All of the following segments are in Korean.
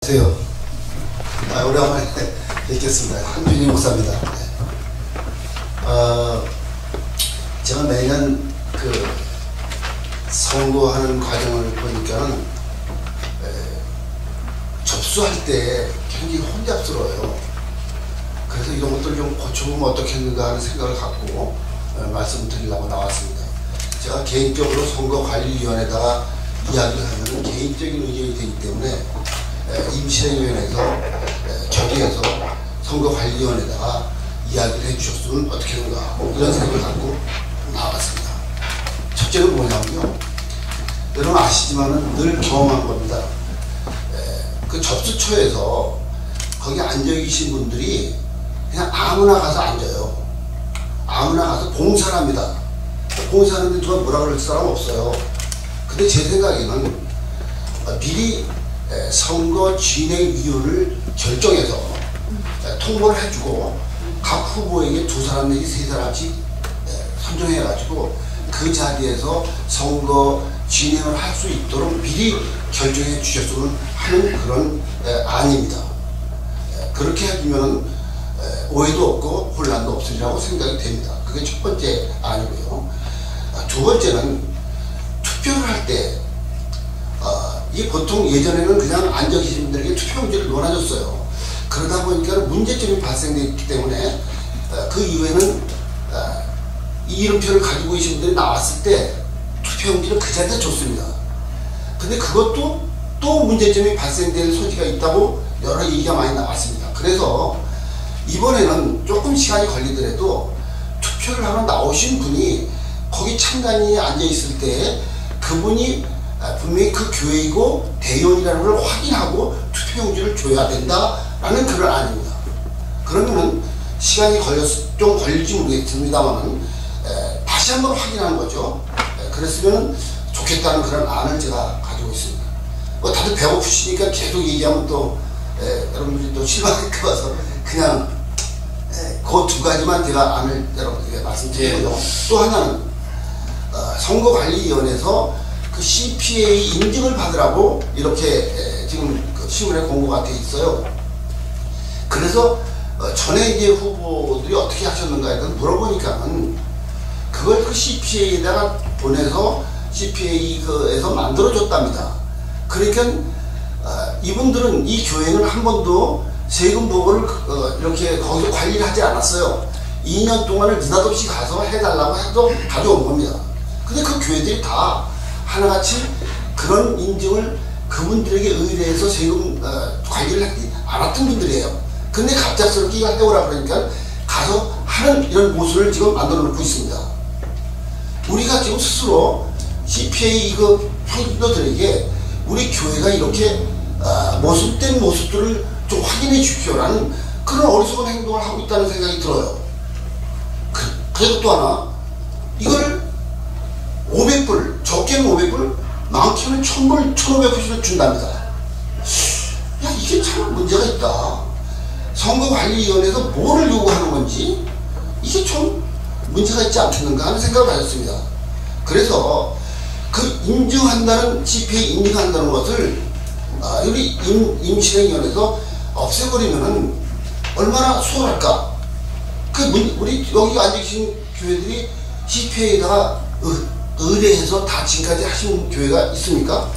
안녕하세요. 오랜만에 뵙겠습니다. 한준희 목사입니다. 제가 매년 그 선거하는 과정을 보니까는 접수할 때 굉장히 혼잡스러워요. 그래서 이런 것들을 좀 고쳐보면 어떻겠는가 하는 생각을 갖고 말씀드리려고 나왔습니다. 제가 개인적으로 선거관리위원회에다가 이야기를 하면 개인적인 의견이 되기 때문에 임시행위원회에서 결의해서 선거관리위원회에다가 이야기를 해주셨으면 어떻겠는가 이런 생각을 갖고 나왔습니다. 첫째는 뭐냐면요, 여러분 아시지만은 늘 경험한 겁니다. 그 접수처에서 거기 앉아 계신 분들이 그냥 아무나 가서 앉아요. 아무나 가서 봉사를 합니다. 봉사하는데 누가 뭐라 그럴 사람 없어요. 근데 제 생각에는 미리 선거 진행 이유를 결정해서 통보를 해주고 각 후보에게 2사람 내지 3사람씩 선정해가지고 그 자리에서 선거 진행을 할 수 있도록 미리 결정해 주셨으면 하는 그런 안입니다. 그렇게 해주면 오해도 없고 혼란도 없으리라고 생각이 됩니다. 그게 첫 번째 안이고요. 두 번째는 투표를 할 때 이게 보통 예전에는 그냥 앉아 계신 분들에게 투표용지를 놓아줬어요. 그러다 보니까 문제점이 발생했기 때문에 그 이후에는 이 이름표를 가지고 계신 분들이 나왔을 때 투표용지를 그 자리에 줬습니다. 근데 그것도 또 문제점이 발생될 소지가 있다고 여러 얘기가 많이 나왔습니다. 그래서 이번에는 조금 시간이 걸리더라도 투표를 하러 나오신 분이 거기 창간이 앉아 있을 때 그분이 분명히 그 교회이고 대의원이라는 걸 확인하고 투표용지를 줘야 된다라는 그런 안입니다. 그러면은 시간이 좀 걸릴지 모르겠습니다만 다시 한번 확인하는 거죠. 그랬으면 좋겠다는 그런 안을 제가 가지고 있습니다. 다들 배고프시니까 계속 얘기하면 또 여러분들이 또 실망할까 봐서 그냥 그 2가지만 제가 안을 여러분들에게 말씀드리고요. 또 하나는 선거관리위원회에서 그 CPA 인증을 받으라고 이렇게 지금 그 신문에 공고가 돼 있어요. 그래서 전에 이제 후보들이 어떻게 하셨는가에 대해서 물어보니까는 그걸 그 CPA에다가 보내서 CPA에서 만들어줬답니다. 그러니까 이분들은 이 교회는 한 번도 세금 보고를 이렇게 거기서 관리를 하지 않았어요. 2년 동안을 느닷없이 가서 해달라고 해도 가져온 겁니다. 근데 그 교회들이 다 하나같이 그런 인증을 그분들에게 의뢰해서 세금 관리를 하지 않았던 분들이에요. 근데 갑작스럽게 이걸 해오라 그러니까 가서 하는 이런 모습을 지금 만들어 놓고 있습니다. 우리가 지금 스스로 CPA 형제들에게 우리 교회가 이렇게 모습된 모습들을 좀 확인해 주십시오라는 그런 어리석은 행동을 하고 있다는 생각이 들어요. 그리고 또 하나, 이걸 500불, 적게는 500불, 많게는 1000불, 1500불씩 준답니다. 야, 이게 참 문제가 있다. 선거관리위원회에서 뭐를 요구하는 건지 이게 좀 문제가 있지 않겠는가 하는 생각을 가졌습니다. 그래서 그 인증한다는, CPA 인증한다는 것을 우리 임시행위원회에서 없애버리면은 얼마나 수월할까? 우리 여기 앉아계신 교회들이 CPA에다가 의뢰해서 다 지금까지 하신 교회가 있습니까?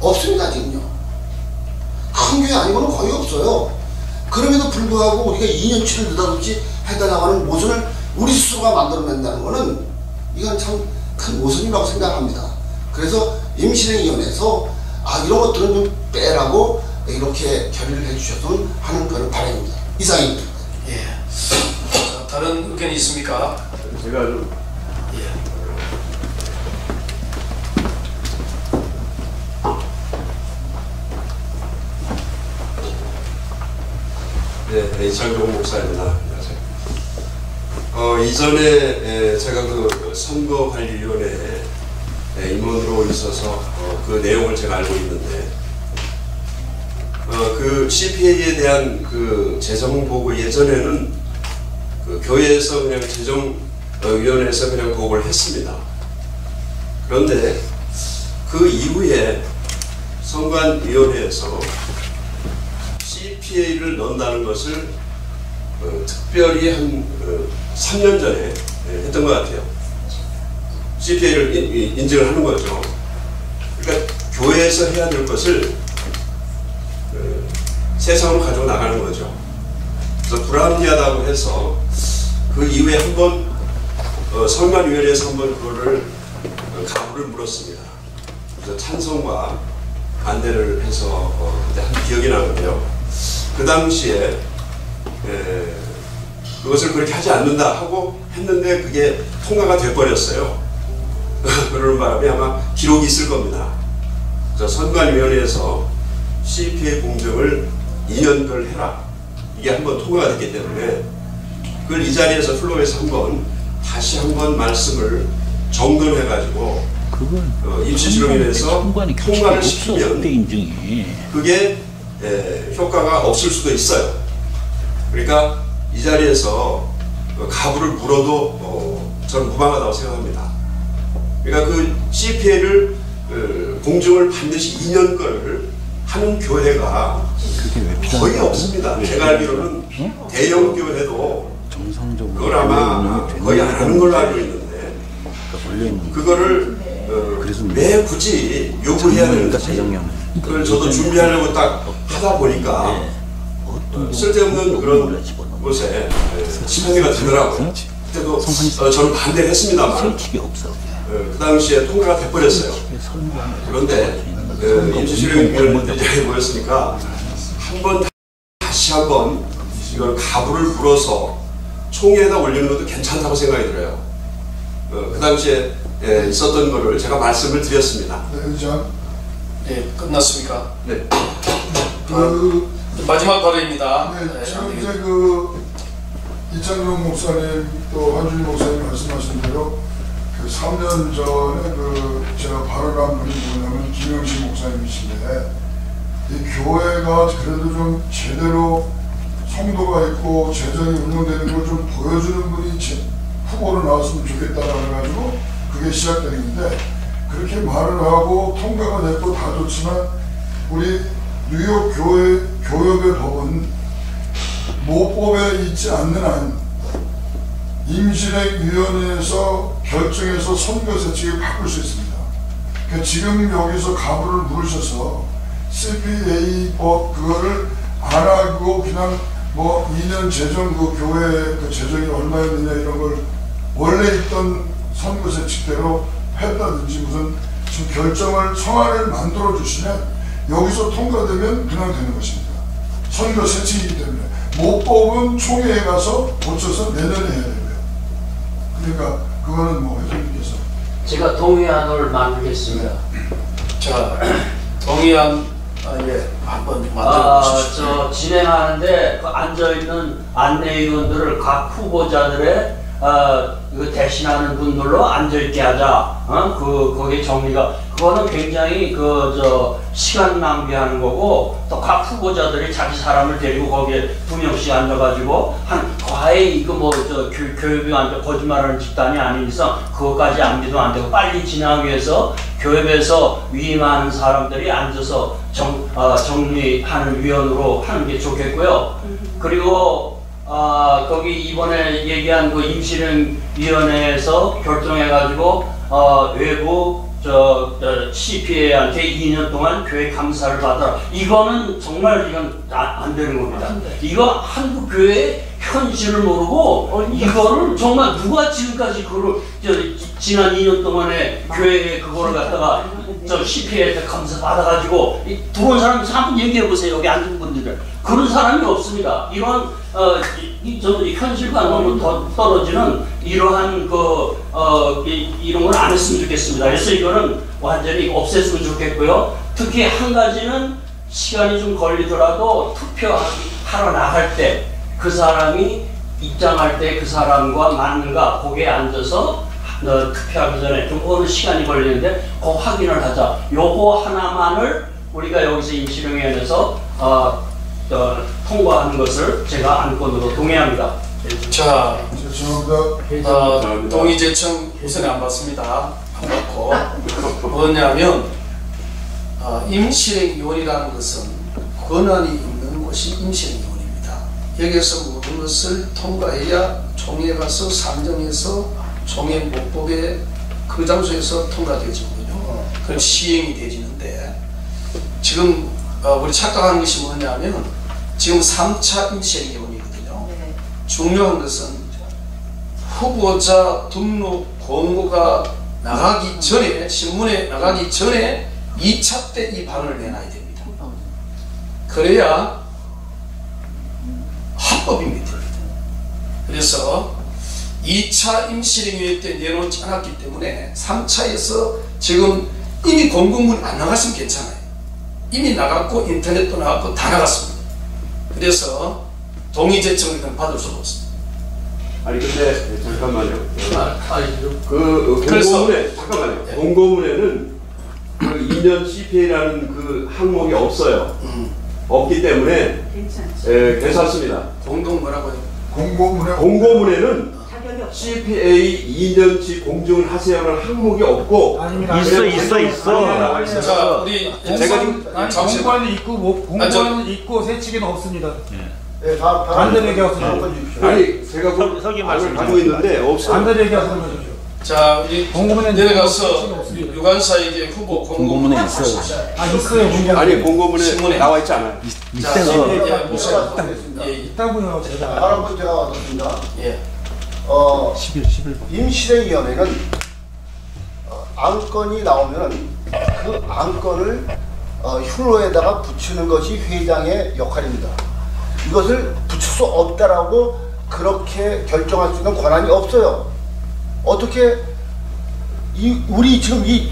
없습니다, 지금요. 큰 교회 아니고는 거의 없어요. 그럼에도 불구하고 우리가 2년치를 느닷없이 해달라고 하는 모순을 우리 스스로가 만들어낸다는 것은 이건 참 큰 모순이라고 생각합니다. 그래서 임시행위원회에서 이런 것들은 좀 빼라고 이렇게 결의를 해주셨으면 하는 그런 바람입니다. 이상입니다. 예. 다른 의견이 있습니까? 제가 좀 네, 이창종 목사입니다. 안녕하세요. 이전에 제가 그 선거관리위원회에 임원으로 있어서 그 내용을 제가 알고 있는데 그 CPA에 대한 그 재정 보고 예전에는 그 교회에서 그냥 재정위원회에서 그냥 보고를 했습니다. 그런데 그 이후에 선관위원회에서 CPA를 넣는다는 것을 특별히 한 3년 전에 했던 것 같아요. CPA를 인증을 하는 거죠. 그러니까 교회에서 해야 될 것을 세상으로 가지고 나가는 거죠. 그래서 불합리하다고 해서 그 이후에 한번 선관위원회에서 한번 그거를 가부를 물었습니다. 그래서 찬성과 반대를 해서 그때 한 기억이 나는데요. 그 당시에 그것을 그렇게 하지 않는다 하고 했는데 그게 통과가 돼버렸어요. 그러는 바람에 아마 기록이 있을 겁니다. 그래서 선관위원회에서 CPA 공정을 2년별 해라. 이게 한번 통과가 됐기 때문에 그걸 이 자리에서 플로에서 다시 한번 말씀을 정돈해가지고 임시실험위원회에서 통과를 시키면 그게 효과가 없을 수도 있어요. 그러니까 이 자리에서 가부를 물어도 저는 무방하다고 생각합니다. 그러니까 그 CPA를 공정을 반드시 2년 걸 하는 교회가 거의 없습니다. 제가 알기로는 대형 교회도 그걸 아마 거의 안 하는 걸로 알고 있는데 그거를 왜 굳이 요구해야 되는지 그걸 저도 준비하려고 딱 하다 보니까 쓸데없는 그런 곳에 심판이가 되더라고요. 그때도 저는 반대를 했습니다만 그 당시에 통과가 돼버렸어요. 그런데 임시실험위원회 자리에 모였으니까 다시 한번 이걸 가부를 물어서 총회에다 올리는 것도 괜찮다고 생각이 들어요. 그 당시에 있었던 거를 제가 말씀을 드렸습니다. 네, 의장. 네, 끝났습니까? 네. 마지막 발언입니다. 네, 지금 이제 이창용 목사님 또 한준희 목사님 말씀하신 대로 3년 전에 제가 발언한 분이 뭐냐면 김영식 목사님이신데 이 교회가 그래도 좀 제대로 성도가 있고 재정이 운영되는 걸 좀 보여주는 분이 후보로 나왔으면 좋겠다라고 해가지고 그게 시작되는데 그렇게 말을 하고 통과가 됐고 다 좋지만 우리 뉴욕 교역의 법은 모법에 있지 않는 한 임시행위원회에서 결정해서 선거세칙을 바꿀 수 있습니다. 그러니까 지금 여기서 가부를 물으셔서 CPA 법 그거를 안 하고 그냥 2년 재정 교회 재정이 얼마였느냐 이런 걸 원래 있던 선거세칙대로 했다든지 무슨 지금 결정을 성안을 만들어 주시면 여기서 통과되면 그냥 되는 것입니다. 선거세칙이기 때문에 모법은 총회에 가서 고쳐서 내년에 해야 되고요. 그러니까 그거는 회장님께서 제가 동의안을 만들겠습니다. 자, 동의안 한번 만들어 주십시오. 진행하는데 앉아있는 안내위원들을 각 후보자들의 대신하는 분들로 앉아있게 하자. 거기 정리가 그거는 굉장히 시간 낭비하는 거고 또 각 후보자들이 자기 사람을 데리고 거기에 2명씩 앉아가지고 과외 교육이 완전 거짓말하는 집단이 아닌 이상 그것까지 암기도 안 되고 빨리 진행하기 위해서 교회에서 위임하는 사람들이 앉아서 정리하는 위원으로 하는 게 좋겠고요. 그리고 거기 이번에 얘기한 그 임시위원회에서 결정해가지고 외부 CPA한테 2년 동안 교회 감사를 받아라. 이거는 정말 안 되는 겁니다. 이거 한국 교회의 현실을 모르고 이거를 정말 누가 지금까지 그걸 지난 2년 동안에 교회에 그거를 갖다가 CPA한테 감사 받아가지고 들어온 사람 한번 얘기해 보세요. 여기 앉은 분들은 그런 사람이 없습니다. 이런 현실과 너무 떨어지는 이러한 이런 걸 안 했으면 좋겠습니다. 그래서 이거는 완전히 없앴으면 좋겠고요. 특히 한 가지는 시간이 좀 걸리더라도 투표하러 나갈 때 그 사람이 입장할 때 그 사람과 맞는가 거기에 앉아서 투표하기 전에 좀 어느 시간이 걸리는데 그거 확인을 하자. 요거 하나만을 우리가 여기서 임시령위원회에서 통과하는 것을 제가 안건으로 동의합니다. 자, 죄송합니다. 동의 제청 우선에 안 받습니다. 안 받고 뭐냐면 임시위원이라는 것은 권한이 있는 곳이 임시행위원회입니다. 여기에서 모든 것을 통과해야 총회에 가서 상정해서 총회 목법에 그 장소에서 통과되어지거든요. 그럼 시행이 되지는데 지금 우리 착각하는 것이 뭐냐면 지금 3차 임시행위원회거든요. 중요한 것은 후보자 등록 공고가 나가기 전에 신문에 나가기 전에 2차 때 이 발언을 내놔야 됩니다. 그래야 합법입니다. 그래서 2차 임시행위회 때 내놓지 않았기 때문에 3차에서 지금 이미 공고문이 안 나갔으면 괜찮아요. 이미 나갔고 인터넷도 나갔고 다 나갔습니다. 그래서 동의 제청을 받을 수가 없습니다. 아니 근데 잠깐만요. 그 그래서- 공고문에 잠깐만요. 공고문에는 그 2년 CPA라는 그 항목이 없어요. 없기 때문에 괜찮습니다. 공동 뭐라고요? 공고문에는 CPA 2년치 공증을 하세요라는 항목이 없고 있어. 자, 우리 제가 지금 공무원은 있고 공무원은 있고 세칙에는 없습니다. 네, 반대로 얘기하세요. 아니 제가 그 서기 말을 가지고 있는데 없어요. 반대로 얘기하세요. 자, 우리 공고문에 내려가서 유관사에게 후보 공고문에 있어요. 있어요. 공고문. 아니 공고문에 신문에. 나와 있지 않아요. 자, 보세요. 예, 있다고요, 제가. 다른 문제가 왔습니다. 예. 11번. 임시행위원회는 안건이 나오면 그 안건을 흉로에다가 붙이는 것이 회장의 역할입니다. 이것을 붙일 수 없다라고 그렇게 결정할 수 있는 권한이 없어요. 어떻게 우리 지금 이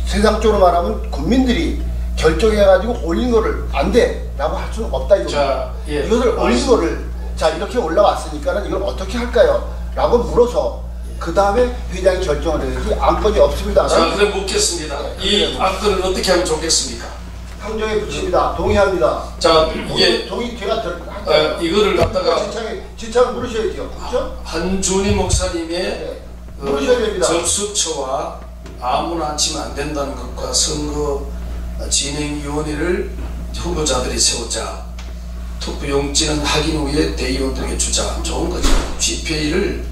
세상적으로 말하면 국민들이 결정해가지고 올린 거를 안 돼라고 할 수는 없다 이거. 자, 예. 이것을 올린 거를 자 이렇게 올라왔으니까는 이걸 어떻게 할까요? 라고 물어서 그 다음에 회장이 결정을 해야지 안건이 없습니다. 자, 그럼 묻겠습니다. 이 안건을 어떻게 하면 좋겠습니까? 함정에 붙입니다. 동의합니다. 자, 이게 동의 제가 이거를 갖다가 지창 물으셔야죠. 그렇죠? 한준희 목사님의 네. 물으셔야 됩니다. 접수처와 아무나 치면 안 된다는 것과 선거 진행위원회를 후보자들이 세우자. 투표용지는 확인 후에 대의원들에게 주자. 좋은 거죠. GPA를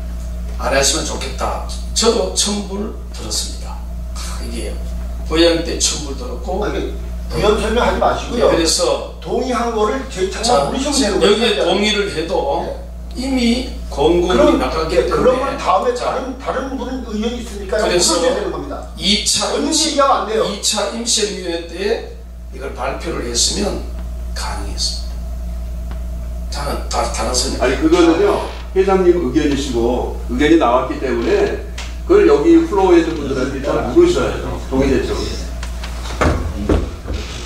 안 하시면 좋겠다. 저도 첨부를 들었습니다. 이게 부양 때 첨부를 들었고. 아니, 부연 설명하지 마시고요. 그래서 동의한 거를 자, 제창만 물으시면 되는 거예요. 여기에 동의를 해도 이미 공고문이 그럼 나갔기 때문에. 그러면 다음에 자, 다른 분 의견이 있으니까 그래서 물으셔야 되는 겁니다. 2차 얘기하면 안 돼요. 2차 임시행위회 때 이걸 발표를 했으면 가능했습니다. 다른 선임. 아니 그거는요 회장님 의견이시고 의견이 나왔기 때문에 그걸 여기 플로어에 있는 분들한테 일단 물으셔야죠. 동의됐죠.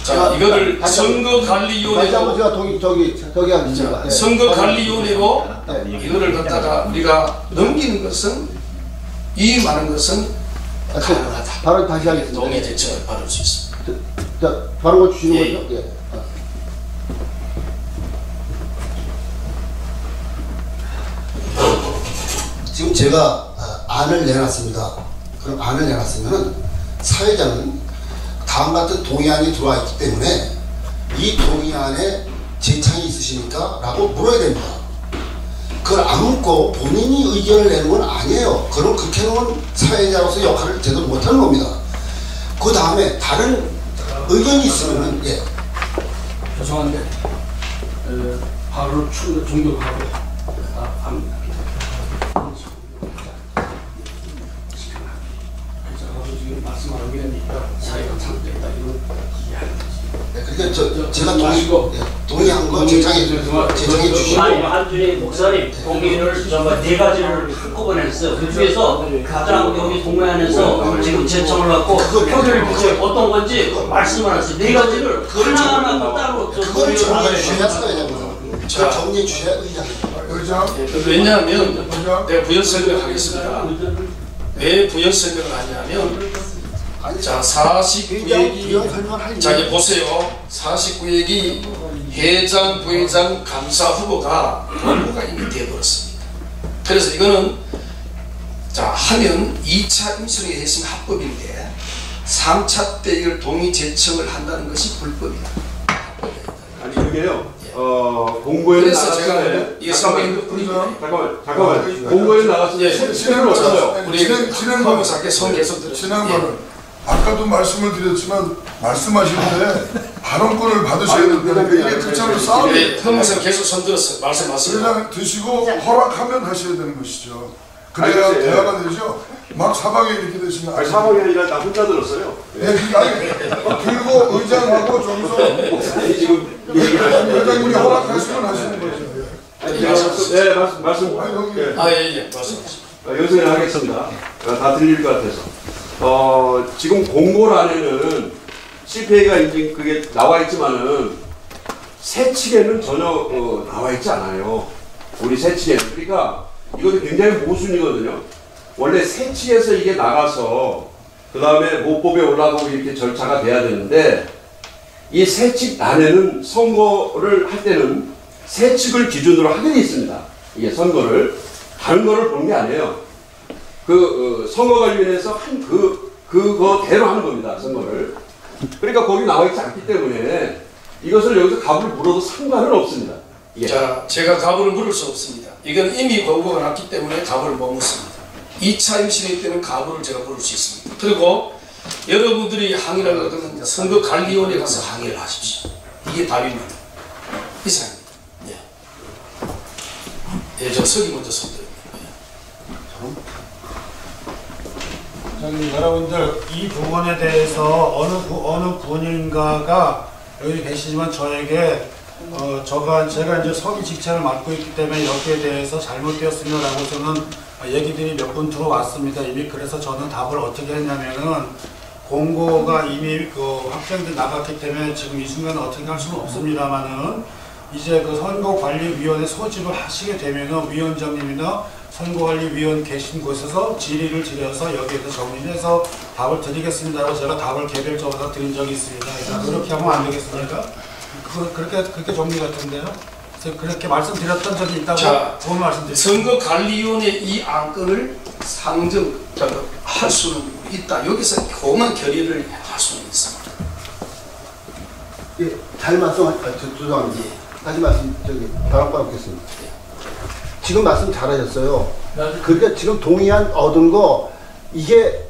자, 이거를 다시 한번 선거관리위원회로 제가 저기 앉으시죠. 선거관리위원회로 이거를 갖다가 우리가 넘기는 것은 이 많은 것은 가능하다. 바로 다시 하겠습니다. 동의 제청을 받을 수 있습니다. 자, 바로 거 주시는 예. 거죠? 예. 지금 제가 안을 내놨습니다. 그럼 안을 내놨으면 사회자는 다음 같은 동의안이 들어와 있기 때문에 이 동의안에 제창이 있으십니까? 라고 물어야 됩니다. 그걸 안 묻고 본인이 의견을 내는 건 아니에요. 그럼 그렇게 해놓은 사회자로서 역할을 제대로 못하는 겁니다. 그 다음에 다른 의견이 있으면은 예. 죄송한데 바로 종료하고 합니다. 그래서 지금 말씀하는 게 사회가 잘못됐다 이런 이해하는 거지. 네, 그러니까 제가 동의한 거 제창해 주시고 아니 한준희 목사님 동의를 네 가지를 한꺼번에 했어요. 그 중에서 가장 여기 동의안에서 지금 제청을 갖고 표결을 붙여 어떤 건지 말씀을 하세요. 네 가지를 하나하나 따로 그걸 동의를 정리해 하세요. 주셔야 사회자입니다. 그 정리해 주셔야 의장입니다. 왜냐하면 내가 부연 설명하겠습니다. 왜 부연 설명을 하냐면 자 49역이 자 이제 보세요. 49역이 회장, 부회장, 감사 후보가 공고가 이미 되어버렸습니다. 그래서 이거는 자 하면 2차 임시행위 했으면 합법인데 3차 때 이걸 동의 제청을 한다는 것이 불법이다. 아니 그게요. 공고에는 그래서 제가 나갔을 때 이게 잠깐만 공고에는 나갔을 때 세치는 없어요. 우리 진행만 한국사께 손 계속 들어. 지난번은 아까도 말씀을 드렸지만 말씀하시는데 발언권을 받으셔야 된다니까 이게 그처럼 싸움이 한국사 계속 손 들었어요. 말씀하세요. 그냥 드시고 허락하면 하셔야 되는 것이죠. 그래야 알겠어요. 대화가 되죠. 막 사방에 이렇게 되시면 아니, 사방이 아니라 나 혼자 들었어요. 네, 들고 의장하고 저기서 아니, 지금 의장님이 허락하시면 하시는 거죠. 네, 말씀. 아니, 여기 예. 예, 말씀하세요. 연습을 하겠습니다. 다 들릴 것 같아서. 지금 공고란에는 CPA가 이제 그게 나와 있지만은 세칙에는 전혀 나와 있지 않아요. 우리 세칙에는. 그러니까 이것도 굉장히 모순이거든요. 원래 세칙에서 이게 나가서 그 다음에 모법에 올라가고 이렇게 절차가 돼야 되는데 이 세칙 안에는 선거를 할 때는 세칙을 기준으로 하게 돼 있습니다. 이게 선거를 다른 거를 보는 게 아니에요. 선거 관련해서 그거대로 하는 겁니다. 선거를. 그러니까 거기 나와 있지 않기 때문에 이것을 여기서 갑을 물어도 상관은 없습니다. 예. 자, 제가 갑을 물을 수 없습니다. 이건 이미 권고가 났기 때문에 갑을 못 묻습니다. 2차 임시회 때는 갑을 제가 물을 수 있습니다. 그리고 여러분들이 항의를 하면 선거관리위원회에 가서 항의를 하십시오. 이게 답입니다. 이상입니다. 예, 저 석이 먼저 손들입니다. 여러분들 이 부분에 대해서 어느 분인가가 여기 계시지만 저에게 제가 이제 서기 직책을 맡고 있기 때문에 여기에 대해서 잘못되었으며라고서는 얘기들이 몇 분 들어왔습니다. 이미. 그래서 저는 답을 어떻게 했냐면은 공고가 이미 확정돼 나갔기 때문에 지금 이 순간 어떻게 할 수는 없습니다만은 이제 선거관리위원회 소집을 하시게 되면은 위원장님이나 선거관리위원 계신 곳에서 질의를 드려서 여기에서 정리해서 답을 드리겠습니다라고 제가 답을 개별적으로 드린 적이 있습니다. 그렇게 하면 안 되겠습니까? 그렇게 정리 같은데요? 그렇게 말씀드렸던 적이 있다고 좋은 말씀드렸습니다. 선거관리위원회 이 안건을 할 수는 있다. 여기서 공한 결의를 할 수는 있습니다. 예, 잘 죄송합니다. 다시 말씀 발언권 얻겠습니다. 지금 말씀 잘하셨어요. 그러니까 지금 동의안 얻은 거 이게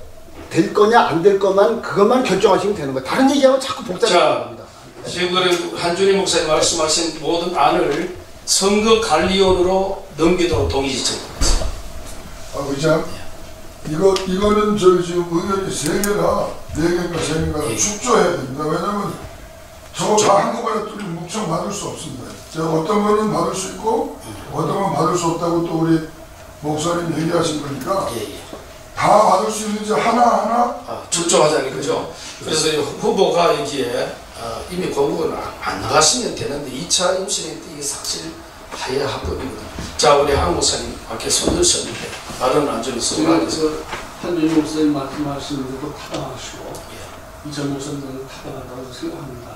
될 거냐 안 될 것만 그것만 결정하시면 되는 거예요. 다른 얘기하면 자꾸 복잡해지는 겁니다. 지금 한준희 목사님 말씀하신 모든 안을 선거관리위원으로 넘기도록 동의 지청드립니다. 의장, 이거는 저희 지금 의견이 3개가 4개인가 3개인가 축조해야 됩니다. 왜냐면 저거 다 한꺼번에 또 묵청 받을 수 없습니다. 제가 어떤 거는 받을 수 있고 어떤 건 받을 수 없다고 또 우리 목사님 얘기하신 거니까 다 받을 수 있는지 하나하나 축조하자는 거죠. 그래서 후보가 여기에 이미 권고가 안 나가시면 되는데 2차 임시회 때 이게 사실 하야 합법이거든요. 자, 우리 한 목사님 밖에 손 드셨는데 다른 안전이 선거하겠습니다. 한준희 목사님 말씀하시는 것도 타당하시고 이전 목사님도 타당하다고 생각합니다.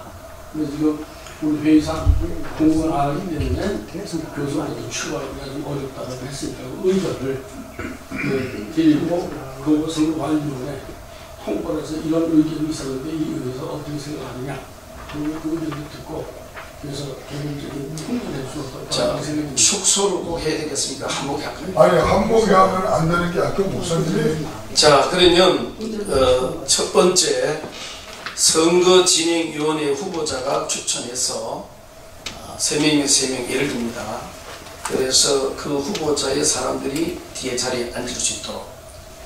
근데 지금 우리 회의상 공부가 나가기 때문에 교수한테도 추가하기가 좀 어렵다고 했으니까 의견을 드리고 그 선거관리위원회 통보를 해서 이런 의견이 있었는데 이 의견에서 어떻게 생각하느냐 그 의견을 듣고 그래서 개별적인 통보를 할 수 없다고 생각합니다. 축소를 꼭 해야 되겠습니까? 한목에 할까요? 아니 한목에 하면 안 되는 게 아까 목사님이 자, 그러면 첫 번째 선거진행위원회 후보자가 추천해서 3명이면 3명 예를 듭니다. 그래서 그 후보자의 사람들이 뒤에 자리에 앉을 수 있도록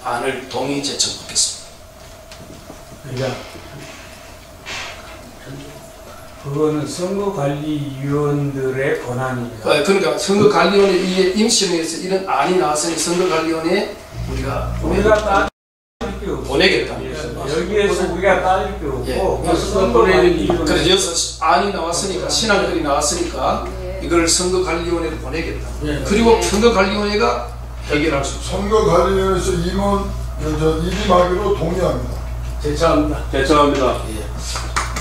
안을 동의 제청받겠습니다. 그러니까 그거는 선거관리위원들의 권한입니다. 그러니까 선거관리위원회 이게 임시회에서 이런 안이 나왔으니 선거관리위원회 우리가 보내겠다. 여기에서 우리가 따질 게 없고 그래서 여기서 안이 나왔으니까 신앙들이 나왔으니까 이걸 선거관리위원회로 보내겠다. 그리고 선거관리위원회가 해결할 수 있습니다. 선거관리위원회에서 임하기로 동의합니다. 제청합니다.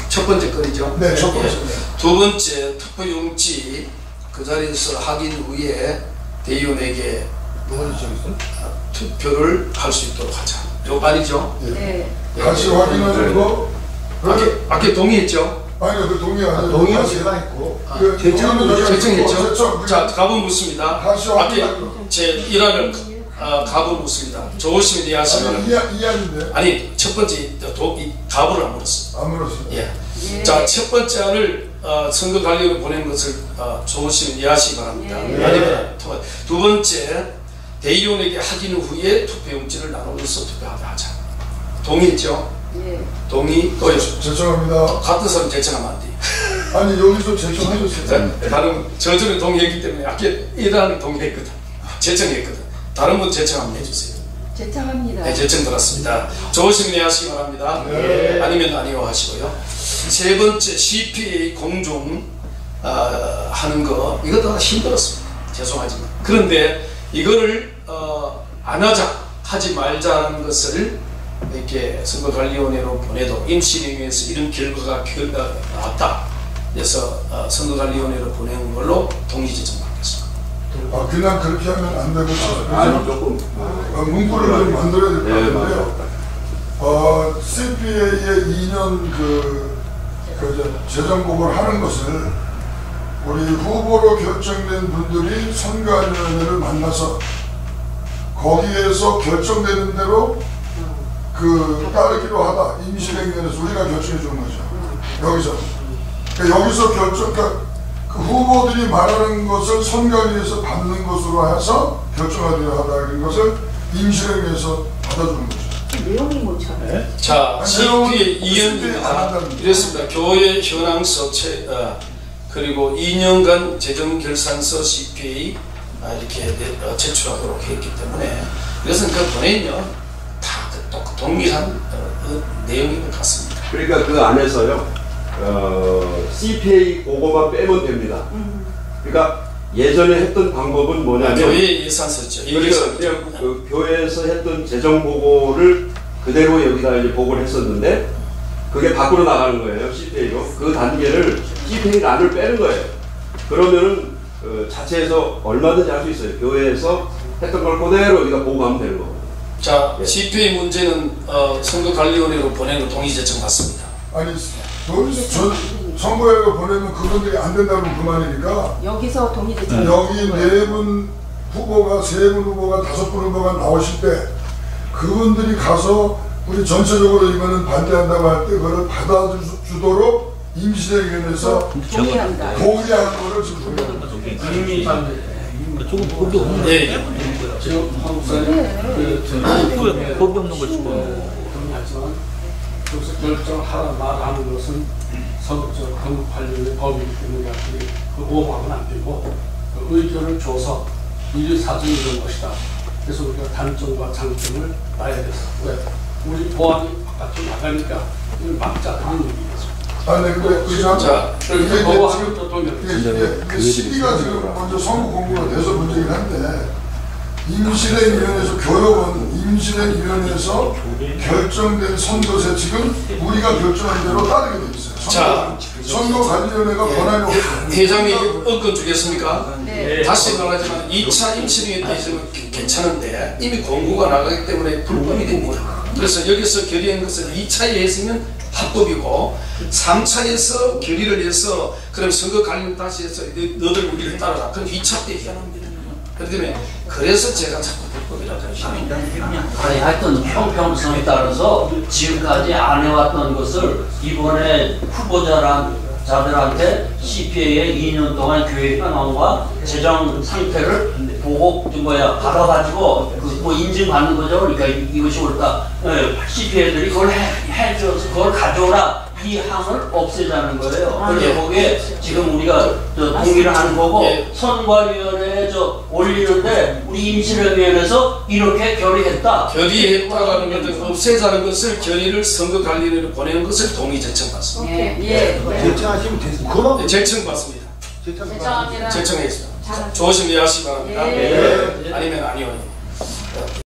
첫 번째 건이죠. 네, 첫 번째. 두 번째 투표용지 그 자리에서 확인 후에 대의원에게 투표를 할 수 있도록 하자. 요 말이죠. 네. 다시 확인하는 거. 아까 동의했죠. 아니요, 그 동의 안 해요. 동의는 제가 했고 제청했죠. 자, 갑은 묻습니다. 다시 앞에 확인하고. 제 일화를 갑은 묻습니다. 조심히 이해하시면 이해하는데 아니 첫 번째 갑을 안 물었어. 안 물었어요. 예. 자, 첫 번째 안을 선거관리위원회 보낸 것을 조심히 이해하시기 바랍니다. 아니면 두 번째 대의원에게 확인 후에 투표용지를 나눠서 투표하게 하자. 동의했죠? 예. 동의 또요. 죄송합니다. 같은 사람 제청하면 안 돼. 아니 여기서 제청하셨어요. 다른 저전에 동의했기 때문에 아까 일하는 동의했거든. 제청했거든. 다른 분 제청 한번 해주세요. 제청합니다. 네, 제청 들었습니다. 조심히 하시기 바랍니다. 네. 아니면 아니요 하시고요. 세 번째 CPA 공종 하는 거 이것도 힘들었습니다. 죄송하지만 그런데 이거를 안 하지 말자는 것을 이렇게 선거관리위원회로 보내도 임시행위에서 이런 결과가 나왔다. 그래서 선거관리위원회로 보내는 걸로 동의제청 받겠습니다. 그냥 그렇게 하면 안 되고 아니 조금 문구를 좀 만들어야 될 것 네, 같은데요. CPA의 2년 재정 보고를 하는 것을 우리 후보로 결정된 분들이 선거위원회를 만나서 거기에서 결정되는 대로 따르기로 하다. 임시행위에서 우리가 결정해 주는 거죠. 여기서 그 후보들이 말하는 것을 선관위에서 받는 것으로 해서 결정하도록 하다. 이런 것을 임시행위에서 받아주는 거죠. 내용이 뭐죠? 자, CPA 2년입니다. 한다는 이랬습니다. 교회 현황서 그리고 2년간 재정결산서 CPA 이렇게 제출하도록 했기 때문에 그래서 그 보내면 다 동일한 내용인 것 같습니다. 그러니까 그 안에서요 CPA 그거만 빼면 됩니다. 그러니까 예전에 했던 방법은 뭐냐면 교회 예산서죠. 그러니까 그냥 그 교회에서 했던 재정 보고를 그대로 여기다 이제 보고를 했었는데 그게 밖으로 나가는 거예요. CPA로 그 단계를 CPA 안을 빼는 거예요. 그러면은 자체에서 얼마든지 할 수 있어요. 교회에서 했던 걸 그대로 여기다 보고하면 되는 거고. 자, 예. CPA 문제는 선거관리위원회로 보내는 거 동의제청 받습니다. 아니 선거에 보내면 그분들이 안 된다면 그만이니까 여기서 동의 제청. 여기 4분 후보가 3분 후보가 5분 후보가 나오실 때 그분들이 가서 우리 전체적으로 이거는 반대한다고 할 때 그걸 받아주도록 임시대위원회에서 동의합니다. 동의하는 거를 지금 이미 예. 지금 한국사회 법이 없는 걸 주고. 동의하지만 여기서 결정하라 말하는 것은 한국 관련의 법이기 때문에 그 오버하면 안 되고 그 의견을 줘서 사정이 이런 것이다. 그래서 우리가 단점과 장점을 봐야 돼서 왜 우리 보안이 바깥으로 나가니까 이걸 막자 그런 얘기겠죠. 아니 근데 의장 자, 이게 보안은 또 동의를 이게 시기가 지금 먼저 선거 공부가 돼서 문제긴 한데 임시대위원회에서 교역은 임시대위원회에서 결정된 선거세 지금 우리가 결정한 대로 따르게 돼 있어요. 자, 선거관리위원회가 권한이 없어요. 회장님 의견 주겠습니까? 네. 다시 말하지만 2차 임시대위 때 있으면 괜찮은데 이미 공고가 나가기 때문에 불법이 됩니다. 그래서 여기서 결의한 것은 2차에 했으면 합법이고 3차에서 결의를 해서 그럼 선거관리를 다시 해서 너들 우리를 따라라. 그럼 2차 때 해야 합니다. 그렇기 때문에 그래서 제가 자꾸 불법이라고 하십니다. 아니 하여튼 형평성에 따라서 지금까지 안 해왔던 것을 이번에 후보자들한테 CPA의 2년 동안 교회 현황과 재정 상태를 보고 받아가지고 뭐 인증받는 거죠. 그러니까 이것이 옳다. CPA들이 그걸 해줘서 그걸 가져오라. 이 항을 없애자는 거예요. 그런데 거기에 지금 우리가 동의를 하는 거고 선관위원회에 올리는데 우리 임시대위원회에서 이렇게 결의했다. 결의했다라는 것은 없애자는 것을 결의를 선거관리위원회로 보내는 것을 동의제청 받습니다. 제청하시면 됐습니다. 그럼 제청 받습니다. 제청합니다. 제청했습니다. 조심히 하시기 바랍니다. 아니면 아니요.